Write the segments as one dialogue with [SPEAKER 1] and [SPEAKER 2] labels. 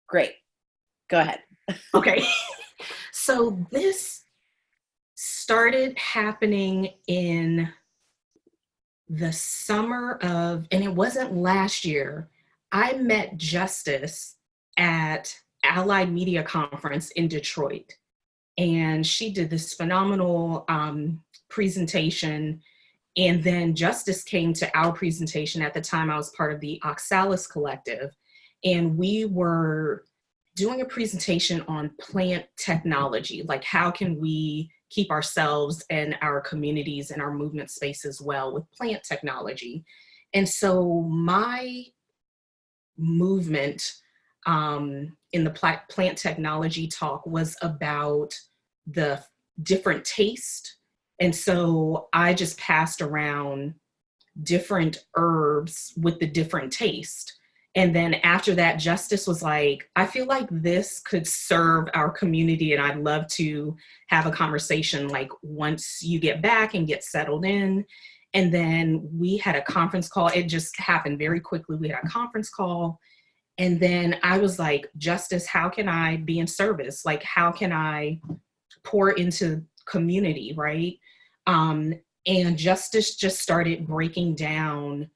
[SPEAKER 1] Great. Go ahead.
[SPEAKER 2] Okay. So this started happening in the summer of, and it wasn't last year. I met Justice at Allied Media Conference in Detroit, and she did this phenomenal presentation. And then Justice came to our presentation. At the time, I was part of the Oxalis Collective, and we were doing a presentation on plant technology, like how can we keep ourselves and our communities and our movement spaces well with plant technology. And so my movement in the plant technology talk was about the different taste. And so I just passed around different herbs with the different taste. And then after that, Justice was like, I feel like this could serve our community, and I'd love to have a conversation like once you get back and get settled in. And then we had a conference call. It just happened very quickly. We had a conference call. And then I was like, Justice, how can I be in service? Like, how can I pour into community, right? And Justice just started breaking down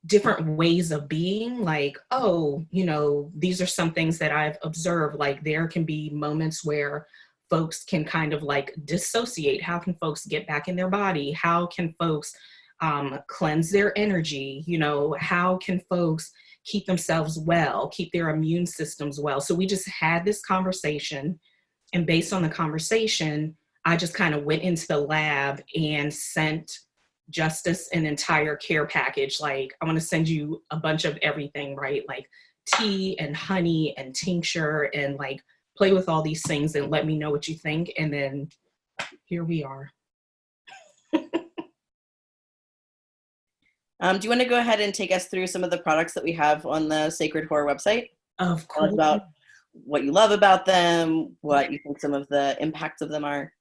[SPEAKER 2] different ways of being, like, oh, you know, these are some things that I've observed. Like, there can be moments where folks can kind of like dissociate. How can folks get back in their body? How can folks cleanse their energy? You know, how can folks keep themselves well, keep their immune systems well? So we just had this conversation, and based on the conversation, I just kind of went into the lab and sent Justice an entire care package. Like, I want to send you a bunch of everything, right? Like tea and honey and tincture, and like play with all these things and let me know what you think. And then here we are.
[SPEAKER 1] Do you want to go ahead and take us through some of the products that we have on the Sacred Horror website?
[SPEAKER 2] Of
[SPEAKER 1] Tell us
[SPEAKER 2] course.
[SPEAKER 1] about what you love about them, what you think some of the impacts of them are.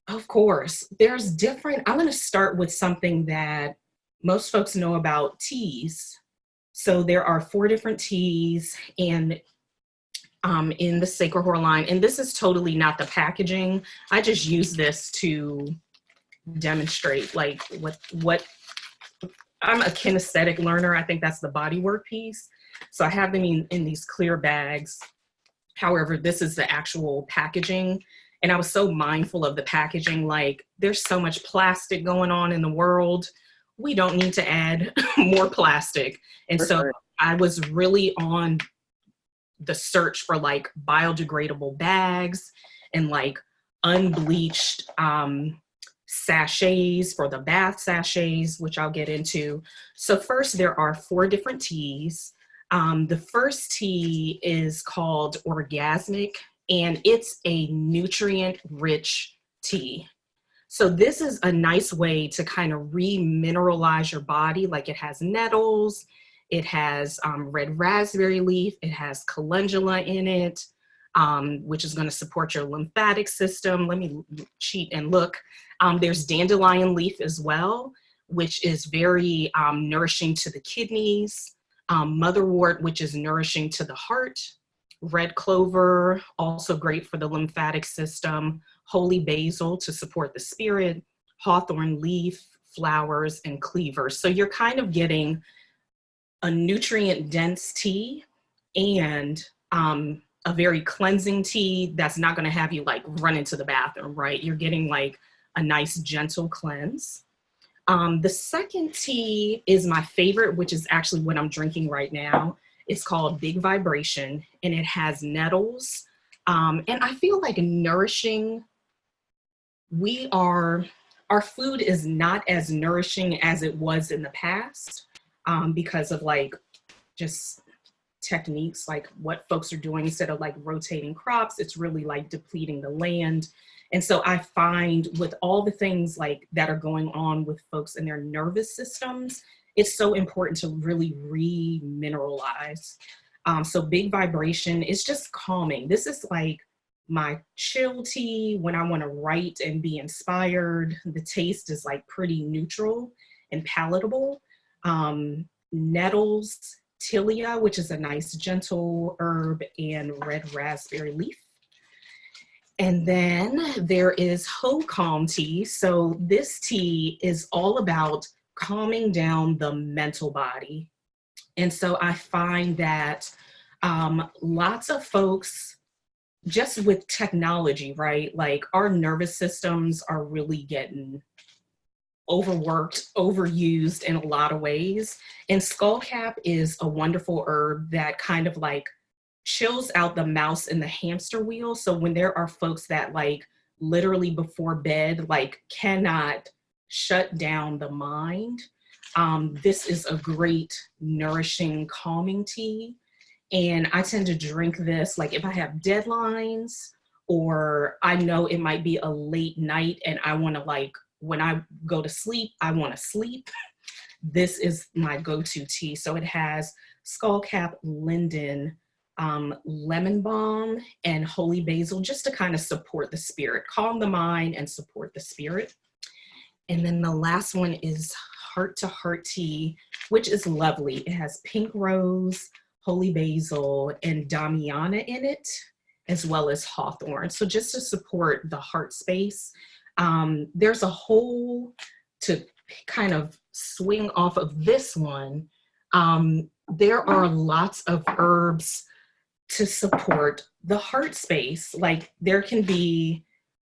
[SPEAKER 2] Of course. There's different, I'm going to start with something that most folks know about: teas. So there are 4 different teas and in the Sacred Horror line. And this is totally not the packaging. I just use this to demonstrate like what I'm a kinesthetic learner. I think that's the body work piece. So I have them in these clear bags. However, this is the actual packaging. And I was so mindful of the packaging. Like, there's so much plastic going on in the world. We don't need to add more plastic. And
[SPEAKER 1] For
[SPEAKER 2] so
[SPEAKER 1] sure.
[SPEAKER 2] I was really on the search for like biodegradable bags and like unbleached sachets for the bath sachets, which I'll get into. So first, there are 4 different teas. The first tea is called Orgasmic, and it's a nutrient-rich tea. So this is a nice way to kind of remineralize your body. Like, it has nettles, it has red raspberry leaf, it has calendula in it, which is going to support your lymphatic system. Let me cheat and look. There's dandelion leaf as well, which is very nourishing to the kidneys. Motherwort, which is nourishing to the heart. Red clover, also great for the lymphatic system. Holy basil to support the spirit. Hawthorn leaf, flowers, and cleavers. So you're kind of getting a nutrient-dense tea and a very cleansing tea that's not going to have you like run into the bathroom, right? You're getting like a nice gentle cleanse. The second tea is my favorite, which is actually what I'm drinking right now. It's called Big Vibration, and it has nettles. And I feel like nourishing. Our food is not as nourishing as it was in the past because of like just techniques, like what folks are doing. Instead of like rotating crops, it's really like depleting the land. And so I find with all the things like that are going on with folks and their nervous systems, it's so important to really re-mineralize. So Big Vibration is just calming. This is like my chill tea when I want to write and be inspired. The taste is like pretty neutral and palatable. Nettles, tilia, which is a nice gentle herb, and red raspberry leaf. And then there is Ho Calm tea. So this tea is all about calming down the mental body. And so I find that lots of folks, just with technology, right? Like our nervous systems are really getting overworked, overused in a lot of ways. And skullcap is a wonderful herb that kind of like chills out the mouse in the hamster wheel. So when there are folks that like literally before bed, like cannot shut down the mind, this is a great nourishing calming tea. And I tend to drink this like if I have deadlines or I know it might be a late night and I want to like, when I go to sleep, I want to sleep. This is my go-to tea. So it has skullcap, linden, lemon balm, and holy basil, just to kind of support the spirit, calm the mind and support the spirit. And then the last one is heart to heart tea, which is lovely. It has pink rose, holy basil, and damiana in it, as well as hawthorn. So just to support the heart space. There's a whole, to kind of swing off of this one, there are lots of herbs to support the heart space. Like there can be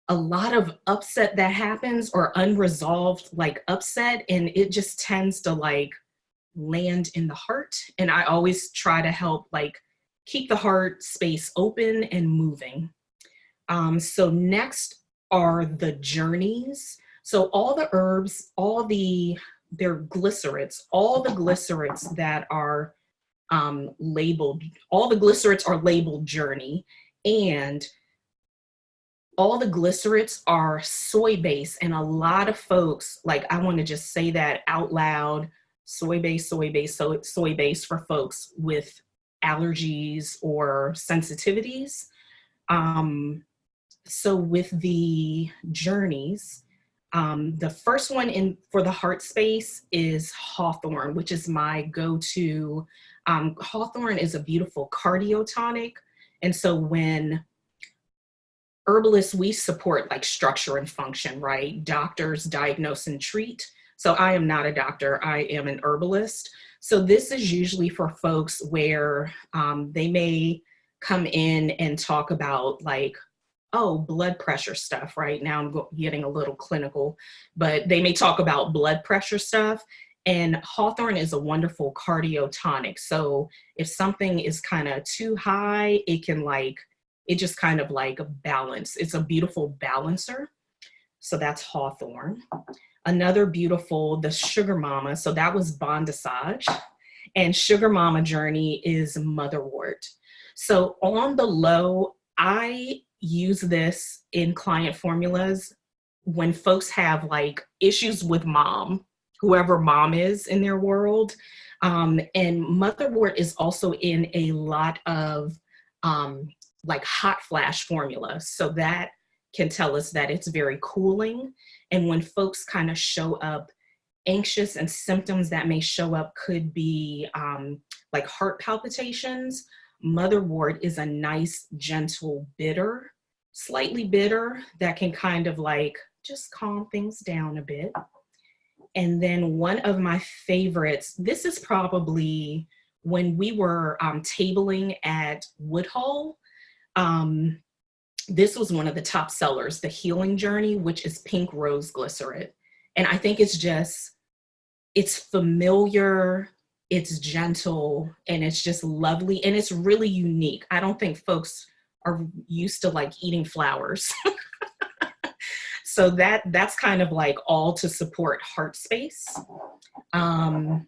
[SPEAKER 2] a lot of upset that happens or unresolved like upset, and it just tends to like land in the heart. And I always try to help like keep the heart space open and moving. So next are the journeys. So all the herbs, they're glycerids, all the glycerids that are labeled, all the glycerids are labeled journey, and all the glycerids are soy-based. And a lot of folks, like I want to just say that out loud, soy-based for folks with allergies or sensitivities. So with the journeys, the first one for the heart space is hawthorn, which is my go-to. Hawthorn is a beautiful cardiotonic. And so when herbalists, we support like structure and function, right? Doctors diagnose and treat. So I am not a doctor, I am an herbalist. So this is usually for folks where they may come in and talk about like, oh, blood pressure stuff. Right now I'm getting a little clinical, but they may talk about blood pressure stuff. And hawthorn is a wonderful cardiotonic. So if something is kind of too high, it just kind of like balance. It's a beautiful balancer. So that's hawthorn. Another beautiful, the sugar mama. So that was bondage. And sugar mama journey is motherwort. So on the low, I use this in client formulas when folks have like issues with mom, whoever mom is in their world. And motherwort is also in a lot of like hot flash formula. So that can tell us that it's very cooling. And when folks kind of show up anxious, and symptoms that may show up could be like heart palpitations, motherwort is a nice, gentle, bitter, slightly bitter that can kind of like just calm things down a bit. And then one of my favorites, this is probably when we were tabling at Woodhull, this was one of the top sellers, the Healing Journey, which is pink rose glycerin. And I think it's familiar, it's gentle, and it's just lovely, and it's really unique. I don't think folks are used to like eating flowers. So that's kind of like all to support heart space. And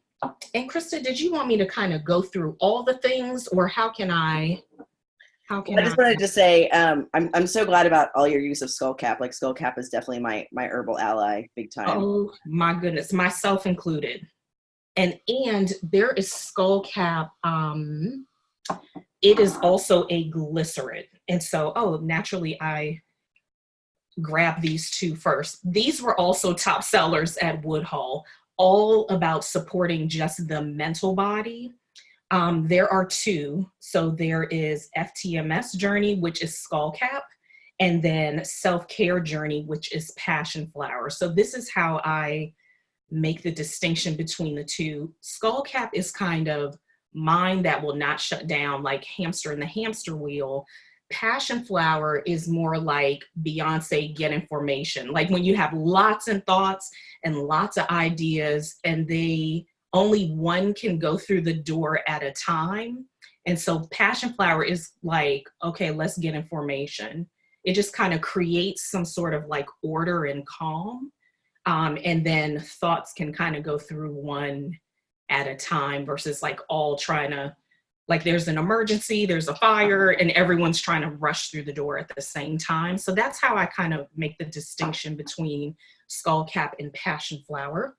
[SPEAKER 2] Krista, did you want me to kind of go through all the things, or how can I
[SPEAKER 1] just wanted to say, I'm so glad about all your use of skullcap. Like skullcap is definitely my herbal ally, big time.
[SPEAKER 2] Oh my goodness, myself included. And there is skullcap. It is also a glycerin. And so, naturally I grab these two first. These were also top sellers at Woodhull, all about supporting just the mental body. There are two. So there is FTMS journey, which is skullcap, and then self-care journey, which is passion flower. So this is how I make the distinction between the two. Skullcap is kind of mind that will not shut down, like hamster in the hamster wheel. Passion flower is more like Beyonce get information, like when you have lots of thoughts and lots of ideas, and they only one can go through the door at a time. And so passion flower is like, okay, let's get information. It just kind of creates some sort of like order and calm. And then thoughts can kind of go through one at a time versus like all trying to, like there's an emergency, there's a fire, and everyone's trying to rush through the door at the same time. So that's how I kind of make the distinction between skullcap and passion flower.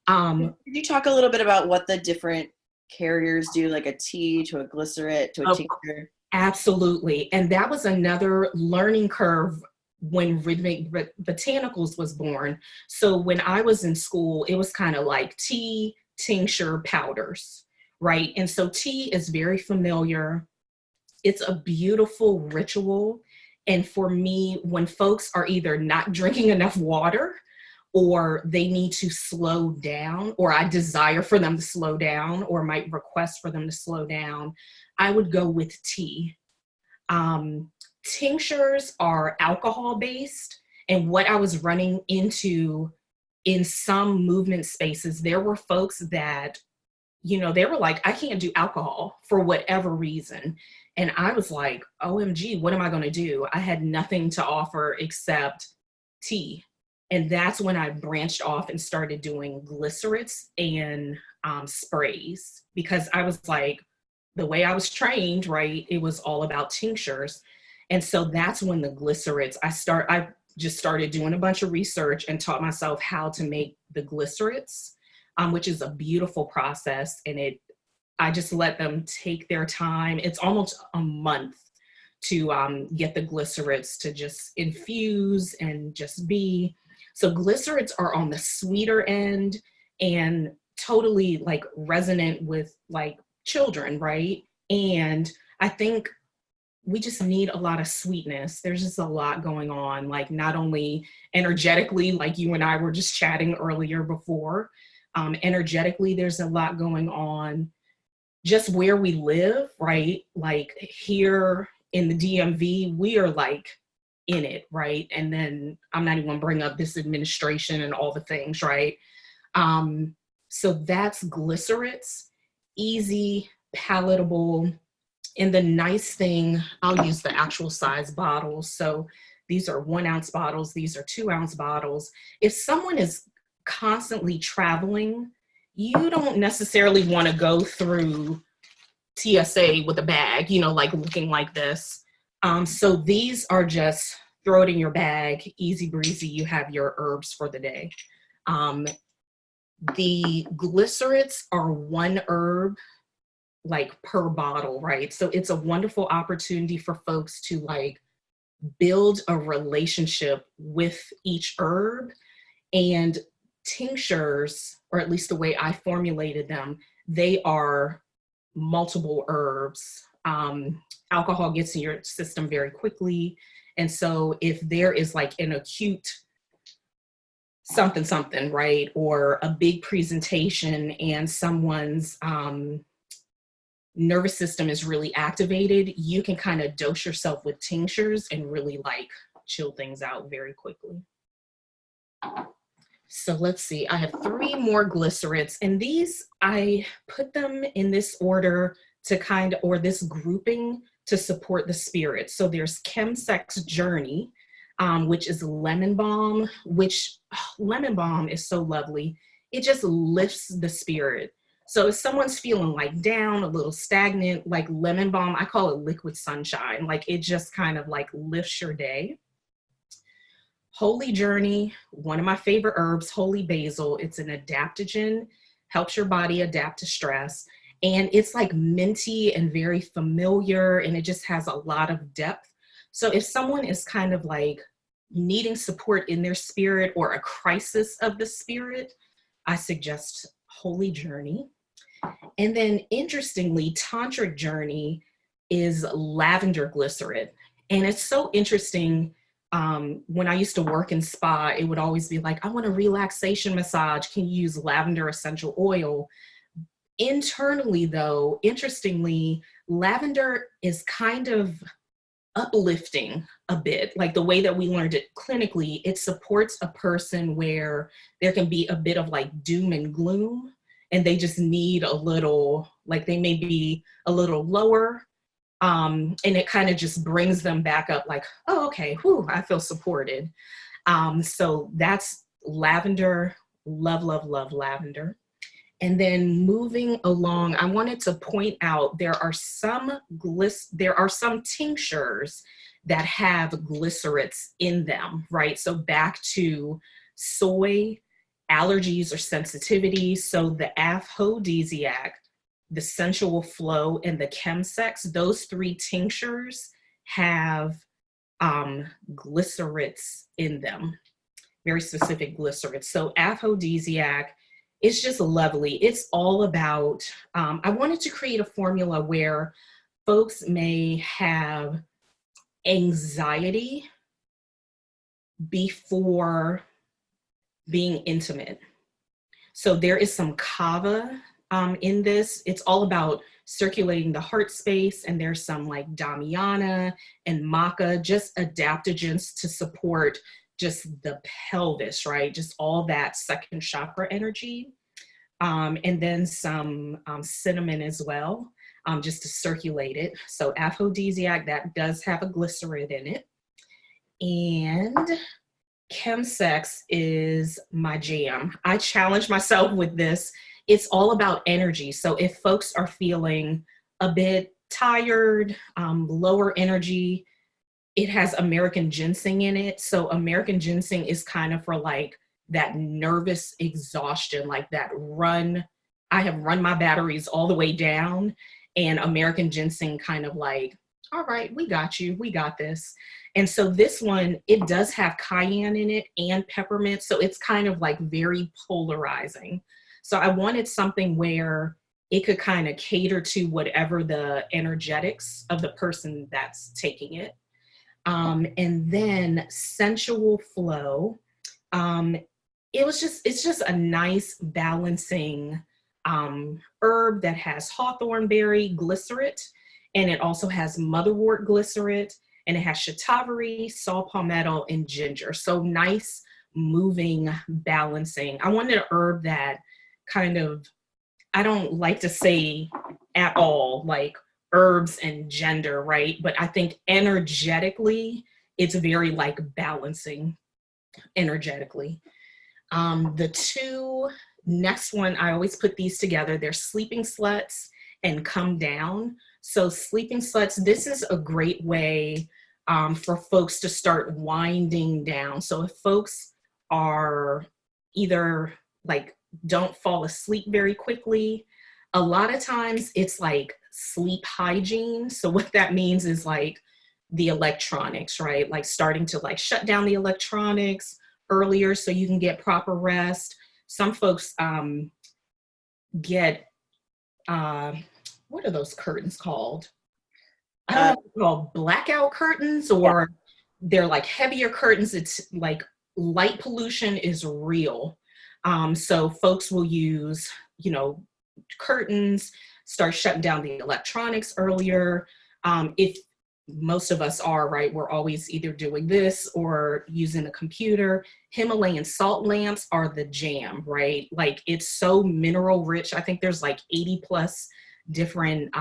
[SPEAKER 1] Could you talk a little bit about what the different carriers do, like a tea to a glycerate to a tincture?
[SPEAKER 2] Absolutely. And that was another learning curve when Rhythmic Botanicals was born. So when I was in school, it was kind of like tea, tincture, powders, right? And so tea is very familiar. It's a beautiful ritual. And for me, when folks are either not drinking enough water or they need to slow down, or I desire for them to slow down, or might request for them to slow down, I would go with tea. Tinctures are alcohol-based, and what I was running into in some movement spaces, there were folks that, you know, they were like, I can't do alcohol for whatever reason. And I was like, OMG, what am I going to do? I had nothing to offer except tea. And that's when I branched off and started doing glycerates and sprays, because I was like, the way I was trained, right, it was all about tinctures. And so that's when the glycerates, I just started doing a bunch of research and taught myself how to make the glycerates, which is a beautiful process. And I just let them take their time. It's almost a month to get the glycerates to just infuse and just be. So glycerates are on the sweeter end and totally like resonant with like children, right? And I think we just need a lot of sweetness. There's just a lot going on, like not only energetically, like you and I were just chatting earlier before, energetically, there's a lot going on just where we live, right? Like here in the DMV, we are like in it, right? And then I'm not even gonna bring up this administration and all the things, right? So that's glycerates, easy, palatable. And the nice thing, I'll use the actual size bottles. So these are 1 ounce bottles. These are 2 ounce bottles. If someone is constantly traveling, you don't necessarily want to go through TSA with a bag, you know, like looking like this. So these are just throw it in your bag, easy breezy. You have your herbs for the day. The glycerates are 1 herb like per bottle, right? So it's a wonderful opportunity for folks to like build a relationship with each herb. And tinctures, or at least the way I formulated them, they are multiple herbs. Alcohol gets in your system very quickly. And so if there is like an acute something, right, or a big presentation and someone's nervous system is really activated, you can kind of dose yourself with tinctures and really like chill things out very quickly. So let's see, I have 3 more glycerates, and these, I put them in this order to kind of, or this grouping to support the spirit. So there's Chemsex Journey, which is lemon balm, which lemon balm is so lovely. It just lifts the spirit. So if someone's feeling like down, a little stagnant, like lemon balm, I call it liquid sunshine. Like it just kind of like lifts your day. Holy Journey, one of my favorite herbs, holy basil. It's an adaptogen, helps your body adapt to stress. And it's like minty and very familiar, and it just has a lot of depth. So if someone is kind of like needing support in their spirit or a crisis of the spirit, I suggest Holy Journey. And then interestingly, Tantric Journey is lavender glycerin. And it's so interesting. When I used to work in spa, it would always be like, I want a relaxation massage. Can you use lavender essential oil? Internally, though, interestingly, lavender is kind of uplifting a bit. Like the way that we learned it clinically, it supports a person where there can be a bit of like doom and gloom, and they just need a little, like they may be a little lower. And it kind of just brings them back up like, oh, okay, whew, I feel supported. So that's lavender. Love, love, love lavender. And then moving along, I wanted to point out there are some tinctures that have glycerates in them, right? So back to soy, allergies or sensitivity. So the aphrodisiac, the sensual flow, and the chemsex, those three tinctures have glycerates in them, very specific glycerates. So aphrodisiac, it's just lovely. It's all about, I wanted to create a formula where folks may have anxiety before being intimate. So there is some kava in this. It's all about circulating the heart space, and there's some like damiana and maca, just adaptogens to support just the pelvis, right? Just all that second chakra energy. And then some cinnamon as well, just to circulate it. So aphrodisiac, that does have a glycerin in it. And chemsex is my jam. I challenge myself with this. It's all about energy. So if folks are feeling a bit tired, lower energy, it has American ginseng in it. So American ginseng is kind of for like that nervous exhaustion, like that run. I have run my batteries all the way down, and American ginseng kind of like, all right, we got you, we got this. And so this one, it does have cayenne in it and peppermint. So it's kind of like very polarizing. So I wanted something where it could kind of cater to whatever the energetics of the person that's taking it. And then sensual flow. It's just a nice balancing herb that has hawthorn berry glycerate, and it also has motherwort glycerate, and it has shatavari, saw palmetto, and ginger. So nice moving balancing. I wanted an herb that kind of, I don't like to say at all like herbs and gender, right? But I think energetically, it's very like balancing energetically. The two next one, I always put these together. They're Sleeping Sluts and Come Down. So Sleeping Sluts, this is a great way for folks to start winding down. So if folks are either like don't fall asleep very quickly, a lot of times it's like sleep hygiene. So what that means is like the electronics, right? Like starting to like shut down the electronics earlier so you can get proper rest. Some folks get, what are those curtains called? I don't know if they're called blackout curtains, or they're like heavier curtains. It's like light pollution is real. So folks will use, you know, curtains, start shutting down the electronics earlier. If most of us are, right, we're always either doing this or using a computer. Himalayan salt lamps are the jam, right? Like it's so mineral rich. I think there's like 80 plus different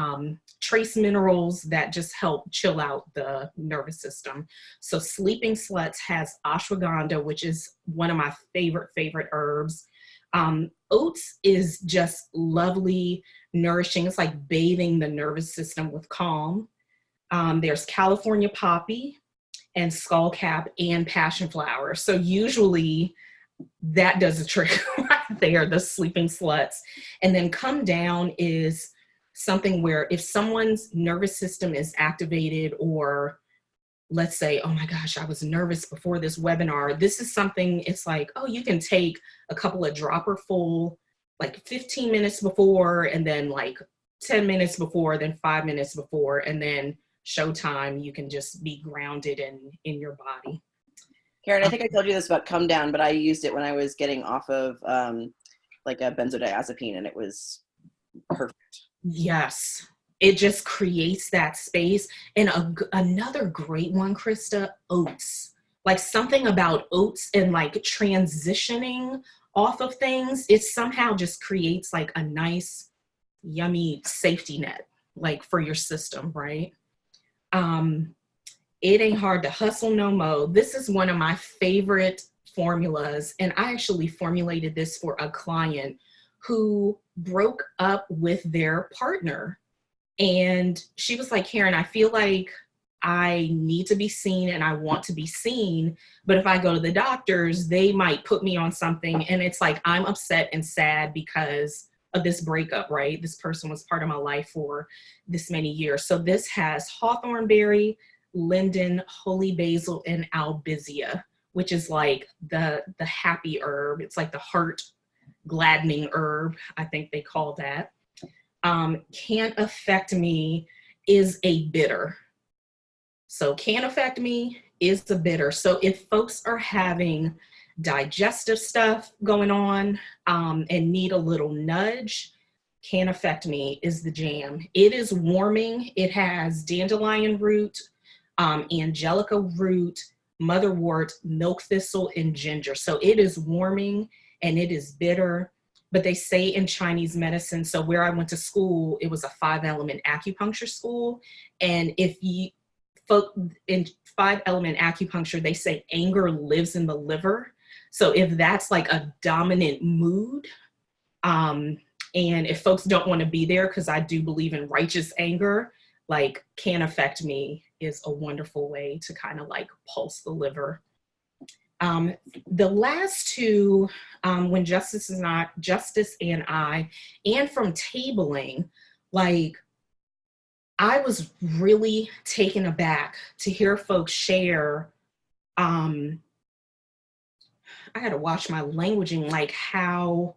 [SPEAKER 2] trace minerals that just help chill out the nervous system. So Sleeping Sluts has ashwagandha, which is one of my favorite herbs. Oats is just lovely, nourishing. It's like bathing the nervous system with calm. There's California poppy and skullcap and passion flower. So usually that does a trick right there, the Sleeping Sluts. And then Come Down is something where if someone's nervous system is activated, or let's say, oh my gosh, I was nervous before this webinar. This is something, it's like, oh, you can take a couple of dropper full like 15 minutes before, and then like 10 minutes before, then 5 minutes before, and then showtime, you can just be grounded in your body.
[SPEAKER 1] Karen, I think I told you this about Come Down, but I used it when I was getting off of like a benzodiazepine, and it was perfect.
[SPEAKER 2] Yes, it just creates that space. And another great one, Krista, oats. Like something about oats and like transitioning off of things, it somehow just creates like a nice, yummy safety net, like for your system, right? It ain't hard to hustle no mo. This is one of my favorite formulas. And I actually formulated this for a client who broke up with their partner. And she was like, Karen, I feel like I need to be seen and I want to be seen. But if I go to the doctors, they might put me on something. And it's like, I'm upset and sad because of this breakup, right? This person was part of my life for this many years. So this has hawthorn berry, linden, holy basil, and albizia, which is like the happy herb. It's like the heart gladdening herb, I think they call that. Can't affect me is a bitter. So can't affect me is a bitter. So if folks are having digestive stuff going on and need a little nudge, can't affect me is the jam. It is warming. It has dandelion root, angelica root, motherwort, milk thistle, and ginger. So it is warming and it is bitter. But they say in Chinese medicine, so where I went to school, it was a 5-element acupuncture school. And if you in 5-element acupuncture, they say anger lives in the liver. So if that's like a dominant mood, and if folks don't want to be there, because I do believe in righteous anger, like Can Affect Me is a wonderful way to kind of like pulse the liver. The last two, when Justice and I, and from tabling, like I was really taken aback to hear folks share. I had to watch my languaging, like how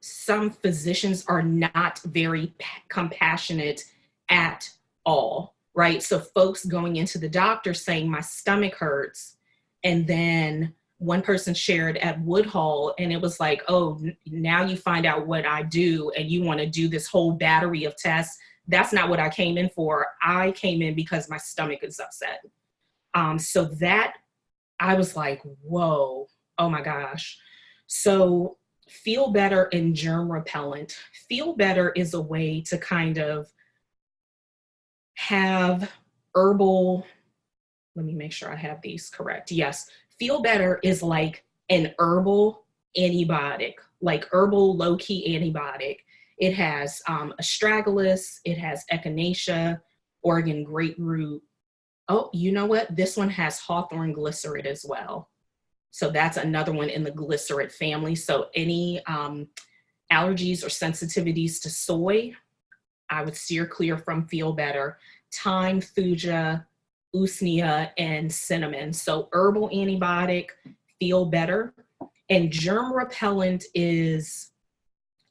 [SPEAKER 2] some physicians are not very compassionate at all, right? So folks going into the doctor saying my stomach hurts, and then one person shared at Woodhull and it was like, oh, now you find out what I do and you want to do this whole battery of tests. That's not what I came in for. I came in because my stomach is upset. So that I was like, whoa, oh my gosh. So Feel Better and germ repellent. Feel Better is a way to kind of have herbal, let me make sure I have these correct. Yes. Feel Better is like an herbal antibiotic, like herbal low-key antibiotic. It has astragalus, it has echinacea, Oregon grapefruit. Oh, you know what? This one has hawthorn glycerin as well. So that's another one in the glycerin family. So any allergies or sensitivities to soy, I would steer clear from Feel Better. Thyme, thuja, usnea, and cinnamon. So herbal antibiotic, Feel Better. And germ repellent is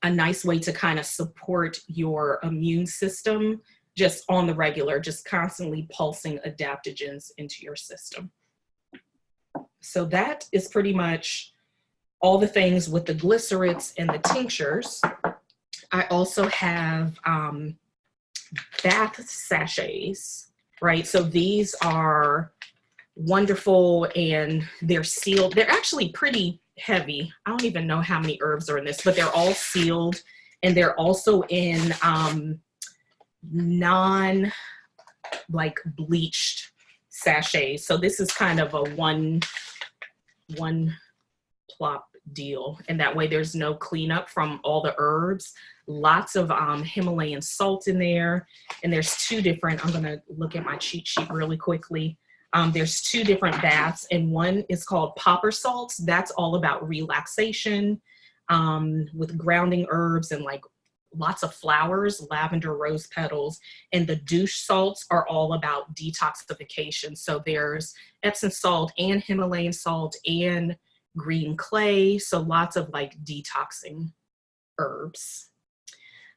[SPEAKER 2] a nice way to kind of support your immune system just on the regular, just constantly pulsing adaptogens into your system. So that is pretty much all the things with the glycerids and the tinctures. I also have bath sachets, right? So these are wonderful and they're sealed. They're actually pretty heavy. I don't even know how many herbs are in this, but they're all sealed and they're also in non like bleached sachets. So this is kind of a one plop deal. And that way there's no cleanup from all the herbs. Lots of Himalayan salt in there. And there's two different, I'm gonna look at my cheat sheet really quickly. There's two different baths and one is called popper salts. That's all about relaxation with grounding herbs and like lots of flowers, lavender, rose petals. And the douche salts are all about detoxification. So there's Epsom salt and Himalayan salt and green clay. So lots of like detoxing herbs.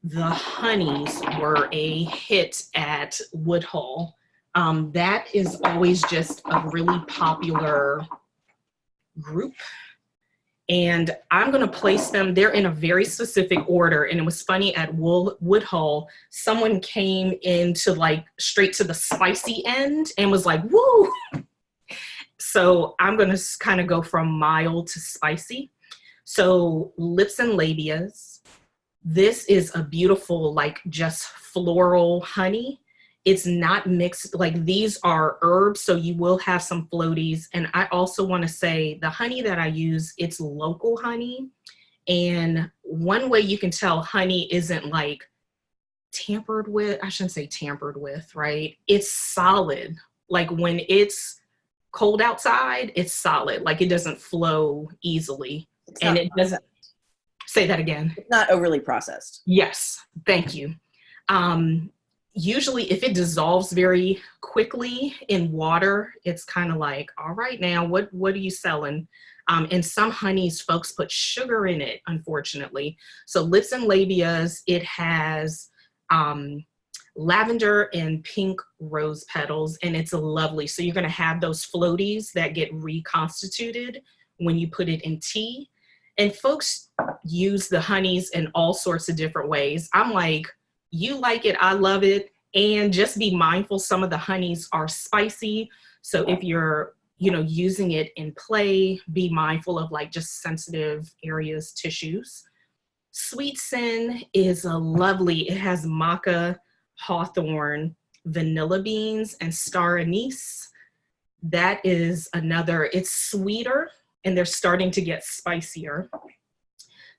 [SPEAKER 2] The honeys were a hit at Woodhull. That is always just a really popular group. And I'm going to place them, they're in a very specific order. And it was funny, at Woodhull, someone came into like straight to the spicy end and was like, woo. So I'm going to kind of go from mild to spicy. So lips and labias. This is a beautiful, like just floral honey. It's not mixed, like these are herbs, so you will have some floaties. And I also want to say the honey that I use, it's local honey. And one way you can tell honey isn't like tampered with, I shouldn't say tampered with, right? It's solid. Like when it's cold outside, it's solid. Like it doesn't flow easily. And it doesn't, say that again.
[SPEAKER 1] It's not overly processed.
[SPEAKER 2] Yes, thank you. Usually if it dissolves very quickly in water, it's kind of like, all right, now what are you selling? And some honeys, folks put sugar in it, unfortunately. So lips and labias, it has lavender and pink rose petals, and it's lovely. So you're gonna have those floaties that get reconstituted when you put it in tea. And folks use the honeys in all sorts of different ways. I'm like, you like it, I love it. And just be mindful, some of the honeys are spicy. So if you're, using it in play, be mindful of like just sensitive areas, tissues. Sweet Sin is a lovely, it has maca, hawthorn, vanilla beans, and star anise. That is another, it's sweeter and they're starting to get spicier.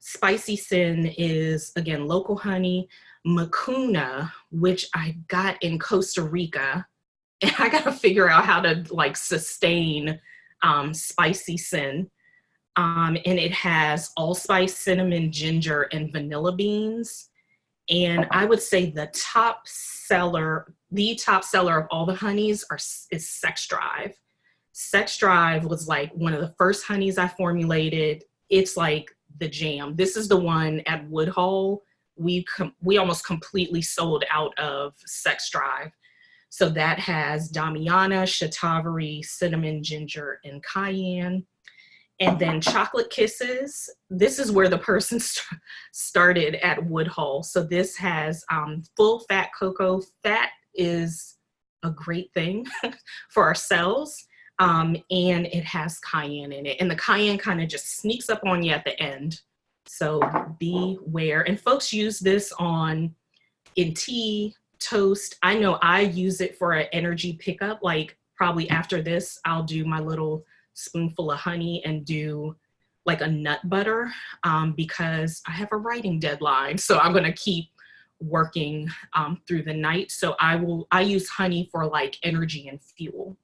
[SPEAKER 2] Spicy Sin is, again, local honey. Mucuna, which I got in Costa Rica, and I got to figure out how to like sustain Spicy Sin. And it has allspice, cinnamon, ginger, and vanilla beans. And I would say the top seller of all the honeys is Sex Drive. Sex Drive was like one of the first honeys I formulated. It's like the jam. This is the one at Woodhull. We almost completely sold out of Sex Drive. So that has Damiana, shatavari, cinnamon, ginger, and cayenne. And then Chocolate Kisses. This is where the person started at Woodhull. So this has full fat cocoa. Fat is a great thing for our cells. And it has cayenne in it. And the cayenne kind of just sneaks up on you at the end. So beware. And folks use this in tea, toast. I know I use it for an energy pickup. Like probably after this, I'll do my little spoonful of honey and do like a nut butter because I have a writing deadline. So I'm going to keep working through the night. So I use honey for like energy and fuel.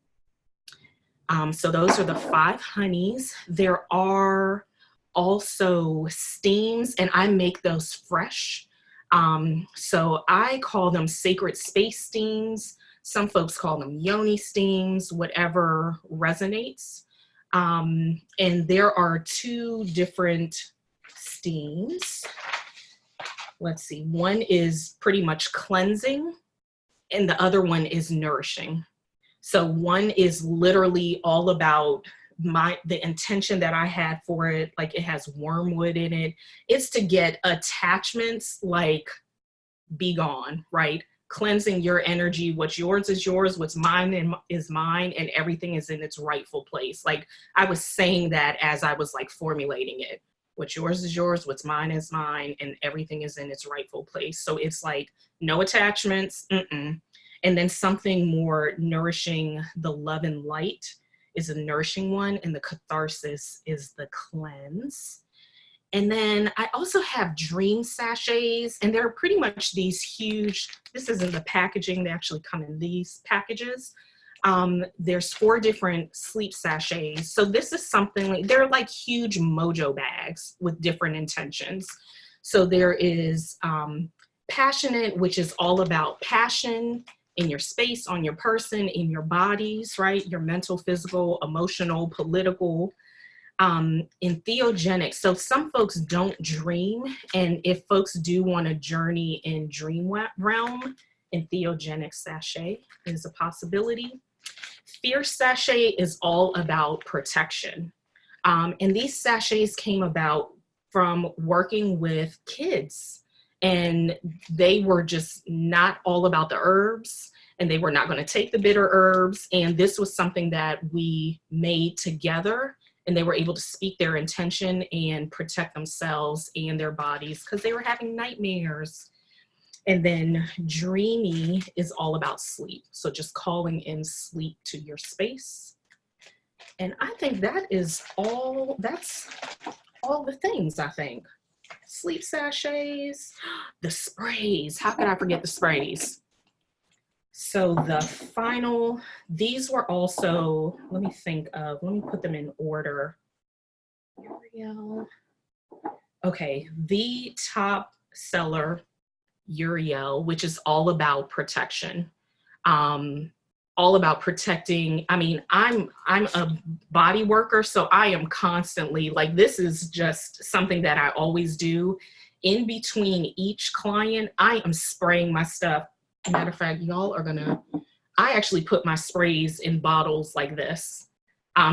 [SPEAKER 2] So those are the 5 honeys. There are also steams, and I make those fresh. So I call them sacred space steams. Some folks call them yoni steams, whatever resonates. And there are 2 different steams. Let's see, one is pretty much cleansing and the other one is nourishing. So one is literally all about the intention that I had for it. Like it has wormwood in it. It's to get attachments like be gone, right? Cleansing your energy. What's yours is yours. What's mine is mine, and everything is in its rightful place. Like I was saying that as I was like formulating it. What's yours is yours. What's mine is mine, and everything is in its rightful place. So it's like no attachments. And then something more nourishing. The love and light is a nourishing one, and the catharsis is the cleanse. And then I also have dream sachets, and they're pretty much these huge, this is in the packaging, they actually come in these packages. There's 4 different sleep sachets. So this is something like, they're like huge mojo bags with different intentions. So there is passionate, which is all about passion in your space, on your person, in your bodies, right? Your mental, physical, emotional, political. Entheogenic. So some folks don't dream, and if folks do want to journey in dream realm, entheogenic sachet is a possibility. Fierce sachet is all about protection. And these sachets came about from working with kids, and they were just not all about the herbs, and they were not going to take the bitter herbs. And this was something that we made together, and they were able to speak their intention and protect themselves and their bodies because they were having nightmares. And then dreamy is all about sleep. So just calling in sleep to your space. And I think that is all, that's all the things, I think. Sleep sachets, the sprays. How could I forget the sprays? So the final, these were also, let me put them in order. Uriel. Okay, the top seller, Uriel, which is all about protection. All about protecting. I mean, I'm a body worker, so I am constantly like, this is just something that I always do. In between each client, I am spraying my stuff. Matter of fact, y'all are gonna, I actually put my sprays in bottles like this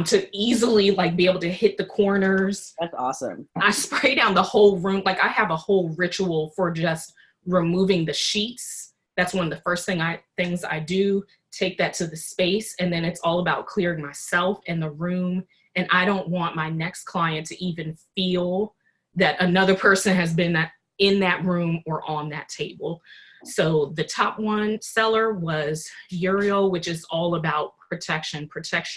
[SPEAKER 2] to easily like be able to hit the corners.
[SPEAKER 1] That's awesome.
[SPEAKER 2] I spray down the whole room. Like I have a whole ritual for just removing the sheets. That's one of the first things I do. Take that to the space, and then it's all about clearing myself and the room. And I don't want my next client to even feel that another person has been in that room or on that table. So the top one seller was Uriel, which is all about protection, protect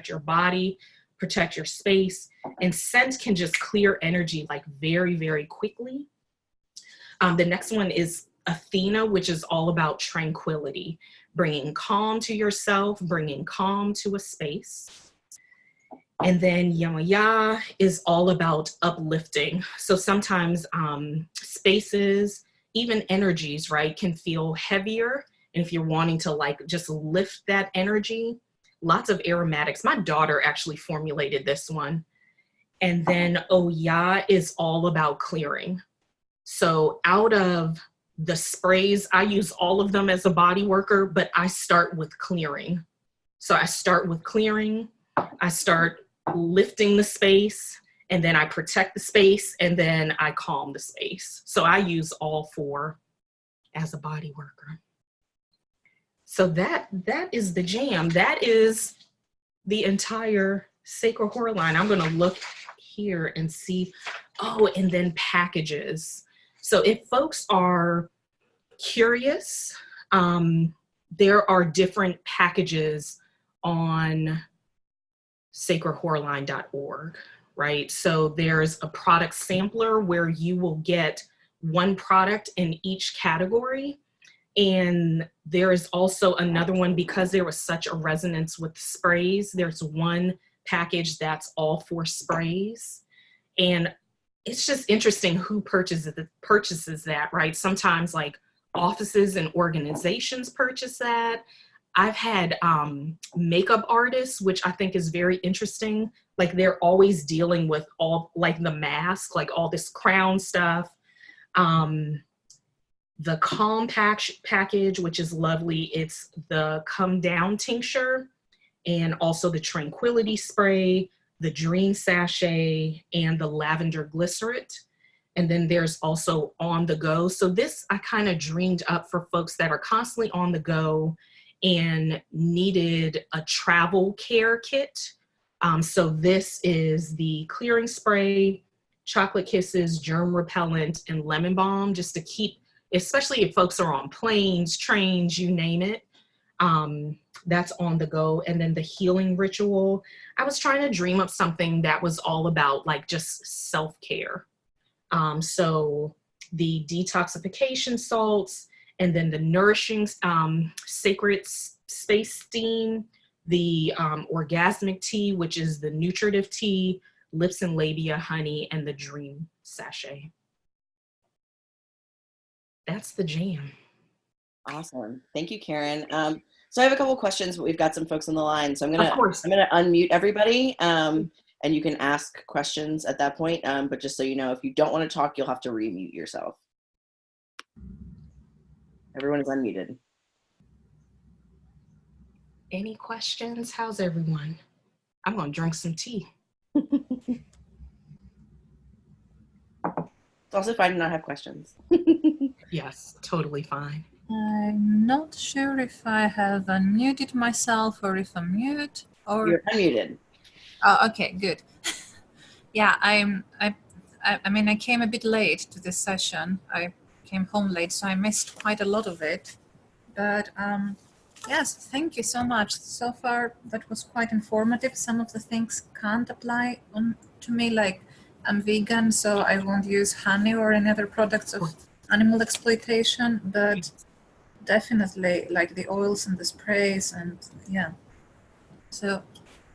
[SPEAKER 2] your body, protect your space. And scent can just clear energy like very, very quickly. The next one is Athena, which is all about tranquility, bringing calm to yourself, bringing calm to a space. And then Yamaya is all about uplifting. So sometimes spaces, even energies, right, can feel heavier. And if you're wanting to like just lift that energy, lots of aromatics. My daughter actually formulated this one. And then Oya is all about clearing. So out of the sprays, I use all of them as a body worker, but I start with clearing. So I start with clearing, I start lifting the space, and then I protect the space, and then I calm the space. So I use all four as a body worker. So that is the jam. That is the entire Sacred Horror line. I'm gonna look here and see, oh, and then packages. So if folks are curious, there are different packages on sacredhorrorline.org, right? So there's a product sampler where you will get one product in each category. And there is also another one, because there was such a resonance with sprays, there's one package that's all for sprays. And it's just interesting who purchases that, right? Sometimes like offices and organizations purchase that. I've had makeup artists, which I think is very interesting. Like they're always dealing with all like the mask, like all this crown stuff. The Calm package, which is lovely. It's the Come Down tincture, and also the Tranquility spray, the Dream sachet, and the Lavender glycerate. And then there's also On the Go. So this I kind of dreamed up for folks that are constantly on the go and needed a travel care kit. So this is the clearing spray, chocolate kisses, germ repellent, and lemon balm, just to keep, especially if folks are on planes, trains, you name it. That's On the Go. And then the healing ritual. I was trying to dream up something that was all about like just self-care. So the detoxification salts, and then the nourishing sacred space steam, the orgasmic tea, which is the nutritive tea, lips and labia honey, and the dream sachet. That's the jam.
[SPEAKER 1] Awesome. Thank you, Karen. So I have a couple of questions, but we've got some folks on the line. So I'm gonna unmute everybody. and you can ask questions at that point. But just so you know, if you don't want to talk, you'll have to remute yourself. Everyone is unmuted.
[SPEAKER 2] Any questions? How's everyone? I'm going to drink some tea.
[SPEAKER 1] It's also fine to not have questions.
[SPEAKER 2] Yes, totally fine.
[SPEAKER 3] I'm not sure if I have unmuted myself or if I'm mute or...
[SPEAKER 1] You're unmuted.
[SPEAKER 3] Oh, okay, good. Yeah, I mean, I came a bit late to this session. I came home late, so I missed quite a lot of it. But yes, thank you so much. So far, that was quite informative. Some of the things can't apply to me, like I'm vegan, so I won't use honey or any other products of animal exploitation, but definitely like the oils and the sprays and yeah. So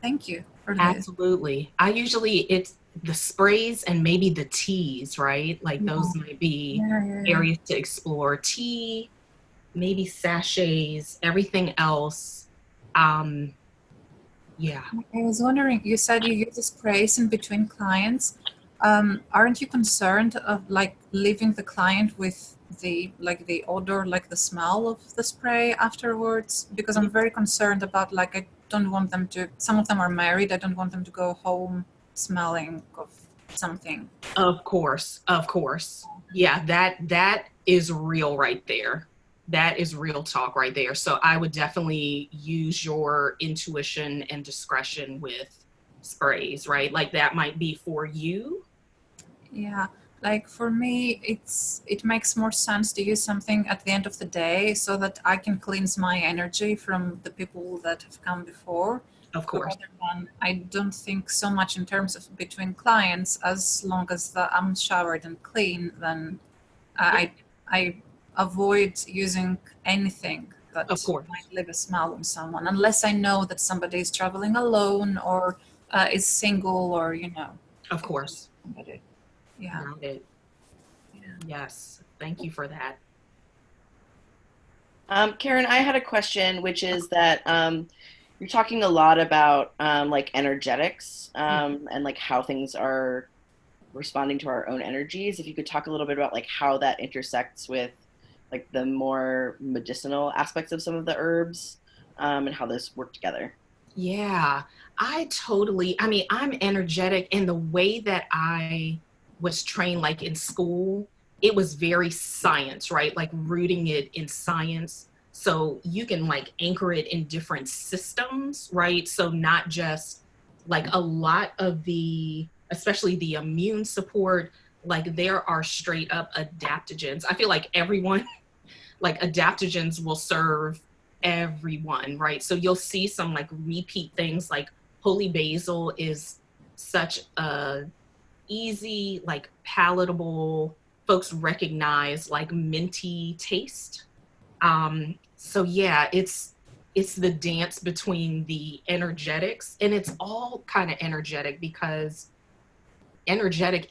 [SPEAKER 3] thank you for this.
[SPEAKER 2] Absolutely. I usually, it's the sprays and maybe the teas, right? Like those might be areas to explore. Tea, maybe sachets, everything else. Yeah.
[SPEAKER 3] I was wondering, you said you use the sprays in between clients. Aren't you concerned of like leaving the client with the odor, like the smell of the spray afterwards? Because I'm very concerned about, like, I don't want them to, some of them are married, I don't want them to go home smelling of something.
[SPEAKER 2] Of course. Yeah, that is real right there. That is real talk right there. So I would definitely use your intuition and discretion with sprays, right? Like that might be for you.
[SPEAKER 3] Yeah, like for me, it makes more sense to use something at the end of the day so that I can cleanse my energy from the people that have come before.
[SPEAKER 2] Of course.
[SPEAKER 3] I don't think so much in terms of between clients. As long as I'm showered and clean, then I avoid using anything that might leave a smell on someone, unless I know that somebody is traveling alone or is single, or
[SPEAKER 2] Of course.
[SPEAKER 3] Somebody. Yeah.
[SPEAKER 2] Yes. Thank you for that.
[SPEAKER 1] Karen, I had a question, which is that you're talking a lot about like energetics and like how things are responding to our own energies. If you could talk a little bit about like how that intersects with like the more medicinal aspects of some of the herbs and how those work together.
[SPEAKER 2] Yeah, I'm energetic, and the way that I was trained, like in school, it was very science, right? Like rooting it in science. So you can like anchor it in different systems, right? So not just like a lot of especially the immune support, like there are straight up adaptogens. I feel like everyone, like adaptogens will serve everyone, right? So you'll see some like repeat things, like holy basil is such a easy, like palatable, folks recognize like minty taste. So yeah, it's the dance between the energetics, and it's all kind of energetic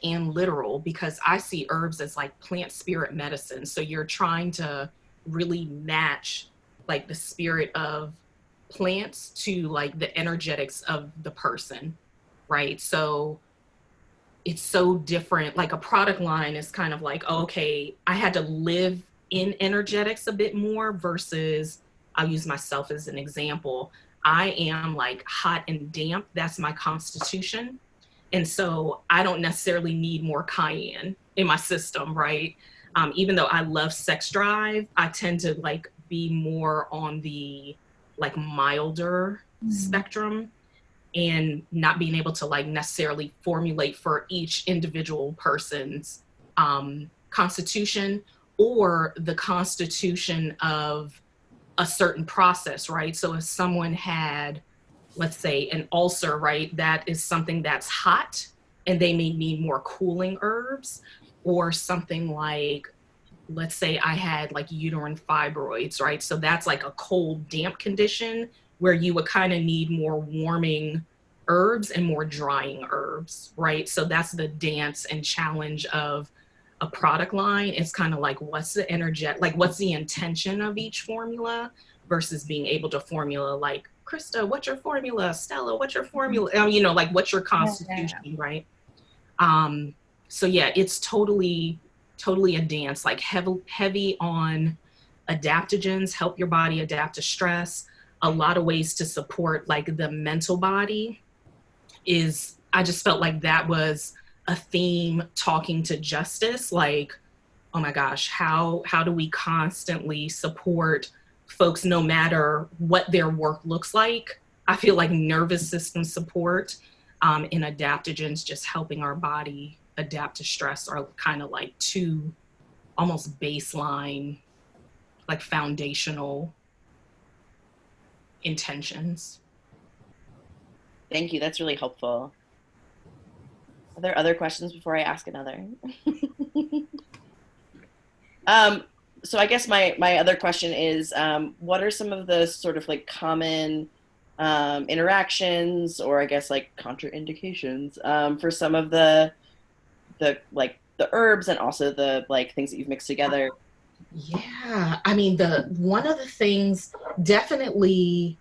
[SPEAKER 2] and literal, because I see herbs as like plant spirit medicine. So you're trying to really match like the spirit of plants to like the energetics of the person, right? So it's so different. Like a product line is kind of like, oh, okay, I had to live in energetics a bit more, versus I'll use myself as an example. I am like hot and damp. That's my constitution. And so I don't necessarily need more cayenne in my system, right? Even though I love sex drive, I tend to like be more on the like milder spectrum, and not being able to like necessarily formulate for each individual person's constitution or the constitution of a certain process, right? So if someone had, let's say, an ulcer, right, that is something that's hot and they may need more cooling herbs, or something like, let's say I had like uterine fibroids, right? So that's like a cold, damp condition where you would kind of need more warming herbs and more drying herbs, right? So that's the dance and challenge of a product line. It's kind of like, what's the intention of each formula, versus being able to formula like Krista, what's your formula? Stella, what's your formula? You know, like, what's your constitution, right? So yeah, it's totally a dance, like heavy on adaptogens, help your body adapt to stress. A lot of ways to support like the mental body is, I just felt like that was a theme talking to Justice, like, oh my gosh, how do we constantly support folks no matter what their work looks like? I feel like nervous system support and adaptogens, just helping our body adapt to stress, are kind of like two almost baseline, like foundational intentions.
[SPEAKER 1] Thank you. That's really helpful. Are there other questions before I ask another? So I guess my other question is, what are some of the sort of like common interactions, or I guess like contraindications, for some of the like the herbs and also the like things that you've mixed together?
[SPEAKER 2] Yeah, I mean, one of the things, definitely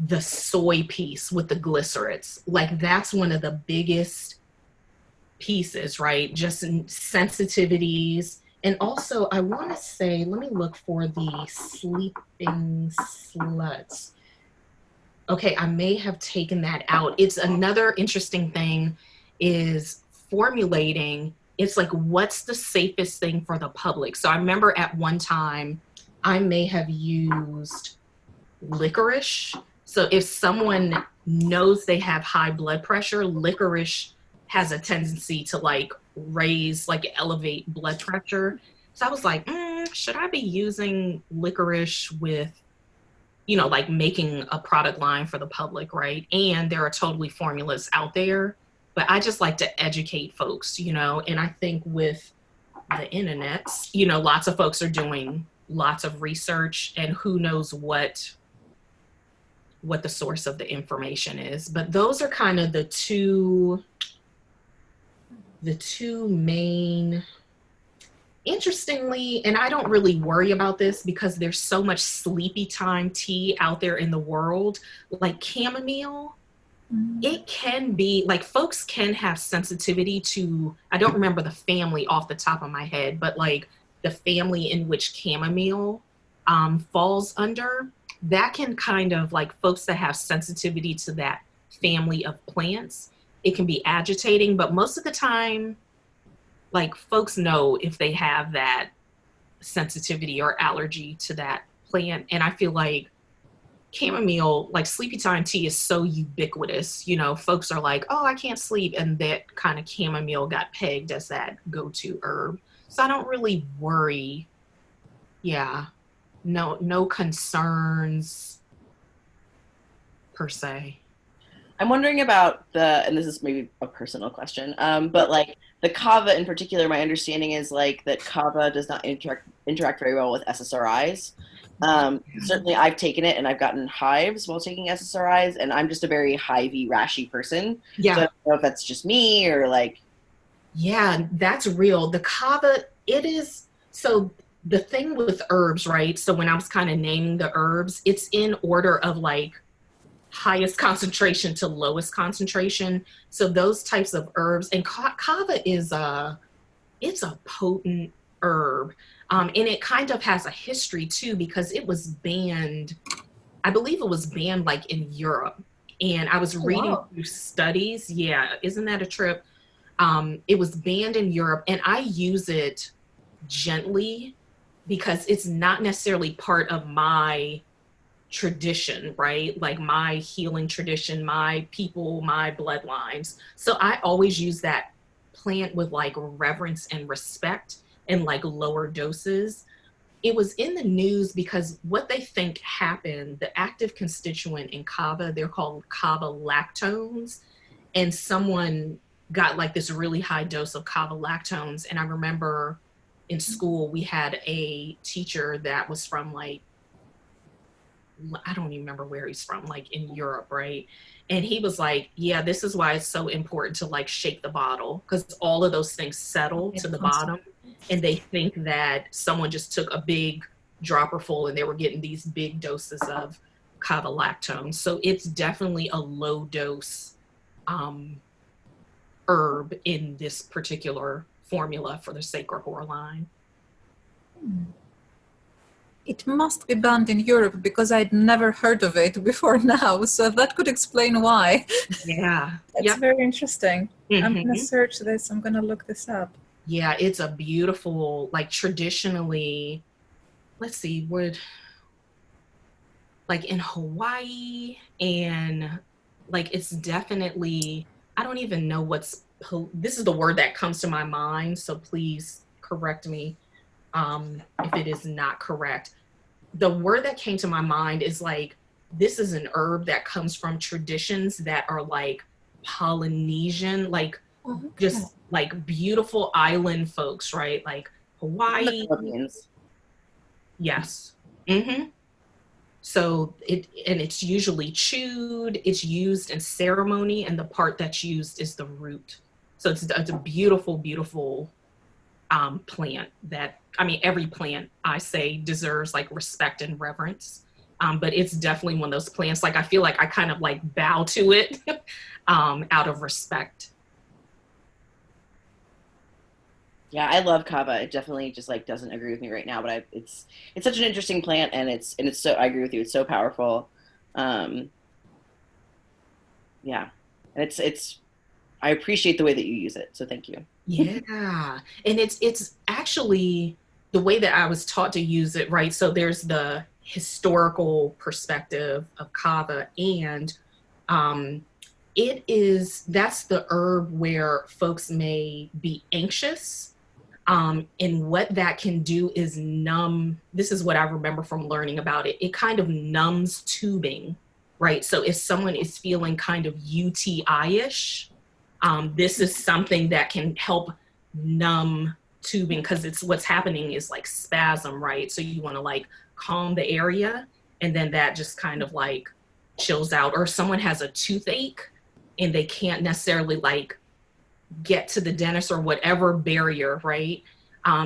[SPEAKER 2] the soy piece with the glycerates, like that's one of the biggest pieces, right? Just sensitivities. And also, I want to say, let me look for the sleeping sluts. Okay, I may have taken that out. It's another interesting thing is formulating. It's like, what's the safest thing for the public? So I remember at one time, I may have used licorice. So if someone knows they have high blood pressure, licorice has a tendency to like raise, like elevate blood pressure. So I was like, should I be using licorice with, you know, like making a product line for the public, right? And there are totally formulas out there, but I just like to educate folks, you know, and I think with the internet, you know, lots of folks are doing lots of research, and who knows what the source of the information is. But those are kind of the two main, interestingly, and I don't really worry about this because there's so much sleepy time tea out there in the world, like chamomile. It can be like, folks can have sensitivity to, I don't remember the family off the top of my head, but like the family in which chamomile falls under, that can kind of like, folks that have sensitivity to that family of plants, it can be agitating. But most of the time, like, folks know if they have that sensitivity or allergy to that plant. And I feel like chamomile, like sleepy time tea, is so ubiquitous. You know, folks are like, oh, I can't sleep. And that kind of chamomile got pegged as that go-to herb. So I don't really worry. Yeah. No concerns per se.
[SPEAKER 1] I'm wondering about and this is maybe a personal question, but like the kava in particular, my understanding is like that kava does not interact very well with SSRIs. Certainly I've taken it and I've gotten hives while taking SSRIs, and I'm just a very hivey, rashy person.
[SPEAKER 2] Yeah.
[SPEAKER 1] So I don't know if that's just me or like.
[SPEAKER 2] Yeah, that's real. The kava, it is, so the thing with herbs, right? So when I was kind of naming the herbs, it's in order of like highest concentration to lowest concentration. So those types of herbs, and kava is it's a potent herb. And it kind of has a history too, because it was banned, I believe it was banned like in Europe. And I was reading through studies. Yeah, isn't that a trip? It was banned in Europe, and I use it gently because it's not necessarily part of my tradition, right? Like my healing tradition, my people, my bloodlines. So I always use that plant with like reverence and respect and like lower doses. It was in the news because what they think happened, the active constituent in kava, they're called kava lactones, and someone got like this really high dose of kava lactones. And I remember in school, we had a teacher that was from like, I don't even remember where he's from, like in Europe, right? And he was like, yeah, this is why it's so important to like shake the bottle, because all of those things settle to the bottom. And they think that someone just took a big dropper full and they were getting these big doses of kava lactone. So it's definitely a low dose herb in this particular formula for the Sacred Whore line.
[SPEAKER 3] It must be banned in Europe because I'd never heard of it before now. So that could explain why.
[SPEAKER 2] Yeah.
[SPEAKER 3] That's very interesting. I'm going to
[SPEAKER 2] Mm-hmm.
[SPEAKER 3] search this. I'm going to look this up.
[SPEAKER 2] Yeah, it's a beautiful, like traditionally, let's see, like in Hawaii, and like it's definitely, I don't even know this is the word that comes to my mind, so please correct me if it is not correct. The word that came to my mind is like, this is an herb that comes from traditions that are like Polynesian, like just like beautiful island folks, right? Like Hawaii. Yes. Mm-hmm. So it's usually chewed, it's used in ceremony, and the part that's used is the root. So it's a beautiful, beautiful plant that, I mean, every plant I say deserves like respect and reverence. But it's definitely one of those plants, like I feel like I kind of like bow to it out of respect.
[SPEAKER 1] Yeah, I love kava. It definitely just like doesn't agree with me right now, but it's such an interesting plant, and it's so, I agree with you. It's so powerful. Um, yeah, and it's I appreciate the way that you use it. So thank you.
[SPEAKER 2] Yeah, and it's actually the way that I was taught to use it, right? So there's the historical perspective of kava, and that's the herb where folks may be anxious. And what that can do is numb. This is what I remember from learning about it. It kind of numbs tubing, right? So if someone is feeling kind of UTI-ish, this is something that can help numb tubing, because it's what's happening is like spasm, right? So you want to like calm the area, and then that just kind of like chills out. Or if someone has a toothache and they can't necessarily like get to the dentist or whatever barrier, right?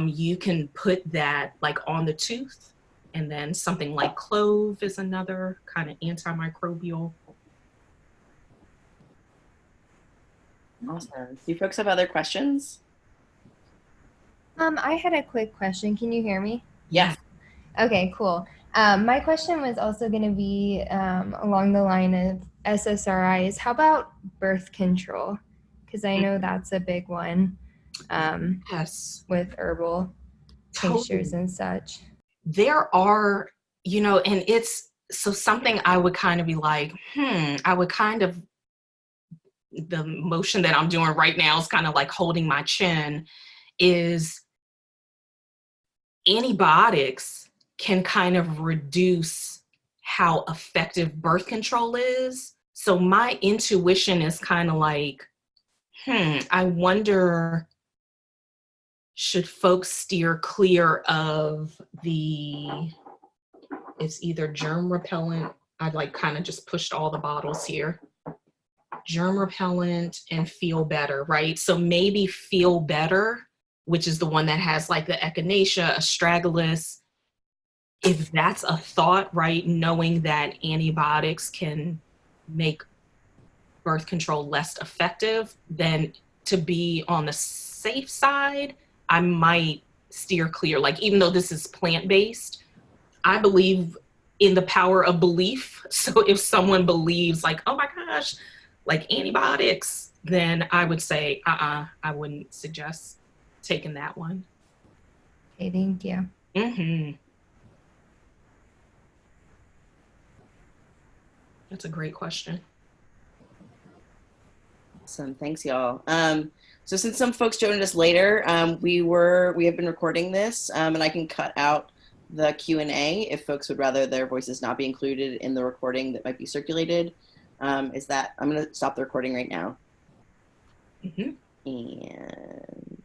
[SPEAKER 2] You can put that like on the tooth, and then something like clove is another kind of antimicrobial.
[SPEAKER 1] Awesome. Do you folks have other questions?
[SPEAKER 4] I had a quick question. Can you hear me?
[SPEAKER 1] Yes.
[SPEAKER 4] Okay, cool. My question was also going to be along the line of SSRIs. How about birth control? Because I know that's a big one
[SPEAKER 2] Yes.
[SPEAKER 4] with herbal tinctures and such.
[SPEAKER 2] There are, and it's so something I would kind of be like, I would kind of, the motion that I'm doing right now is kind of like holding my chin, is antibiotics can kind of reduce how effective birth control is. So my intuition is kind of like, I wonder, should folks steer clear of it's either germ repellent. I'd like kind of just pushed all the bottles here. Germ repellent and Feel Better, right? So maybe Feel Better, which is the one that has like the echinacea, astragalus, if that's a thought, right? Knowing that antibiotics can make birth control less effective, then to be on the safe side, I might steer clear. Like, even though this is plant-based, I believe in the power of belief. So if someone believes like, oh my gosh, like antibiotics, then I would say, I wouldn't suggest taking that one.
[SPEAKER 4] Okay, thank you.
[SPEAKER 2] Mm-hmm. That's a great question.
[SPEAKER 1] Awesome. Thanks, y'all. So since some folks joined us later, we have been recording this, and I can cut out the Q&A if folks would rather their voices not be included in the recording that might be circulated. I'm going to stop the recording right now.
[SPEAKER 2] Mm-hmm.
[SPEAKER 1] And